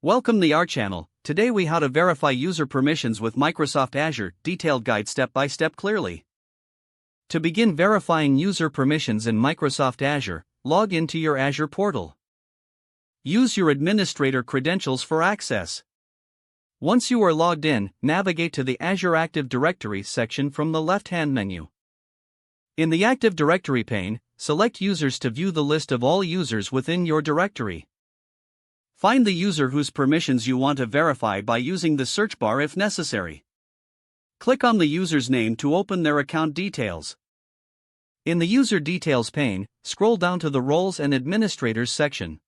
Welcome to our channel. Today we how to verify user permissions with Microsoft Azure, detailed guide step by step clearly. To begin verifying user permissions in Microsoft Azure, log into your Azure portal. Use your administrator credentials for access. Once you are logged in, navigate to the Azure Active Directory section from the left-hand menu. In the Active Directory pane, select Users to view the list of all users within your directory. Find the user whose permissions you want to verify by using the search bar if necessary. Click on the user's name to open their account details. In the User Details pane, scroll down to the Roles and Administrators section.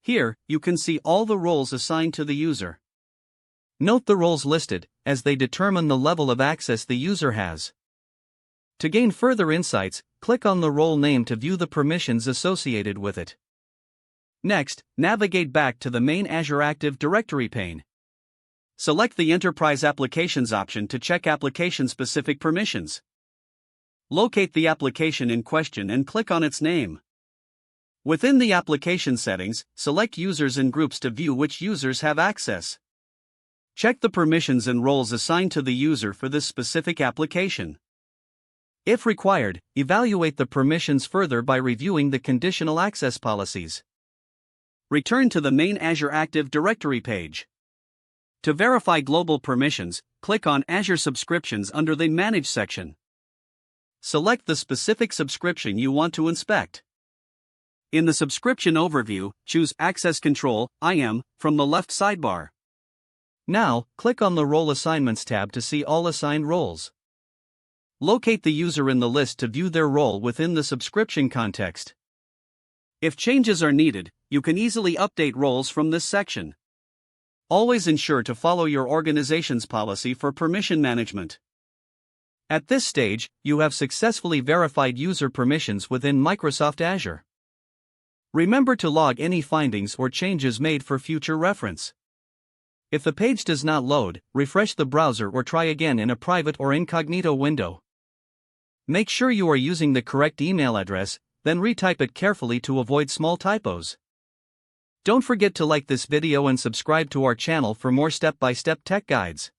Here, you can see all the roles assigned to the user. Note the roles listed, as they determine the level of access the user has. To gain further insights, click on the role name to view the permissions associated with it. Next, navigate back to the main Azure Active Directory pane. Select the Enterprise Applications option to check application-specific permissions. Locate the application in question and click on its name. Within the application settings, select Users and Groups to view which users have access. Check the permissions and roles assigned to the user for this specific application. If required, evaluate the permissions further by reviewing the conditional access policies. Return to the main Azure Active Directory page. To verify global permissions, click on Azure Subscriptions under the Manage section. Select the specific subscription you want to inspect. In the subscription overview, choose Access Control, IM, from the left sidebar. Now, click on the Role Assignments tab to see all assigned roles. Locate the user in the list to view their role within the subscription context. If changes are needed, you can easily update roles from this section. Always ensure to follow your organization's policy for permission management. At this stage, you have successfully verified user permissions within Microsoft Azure. Remember to log any findings or changes made for future reference. If the page does not load, refresh the browser or try again in a private or incognito window. Make sure you are using the correct email address, then retype it carefully to avoid small typos. Don't forget to like this video and subscribe to our channel for more step-by-step tech guides.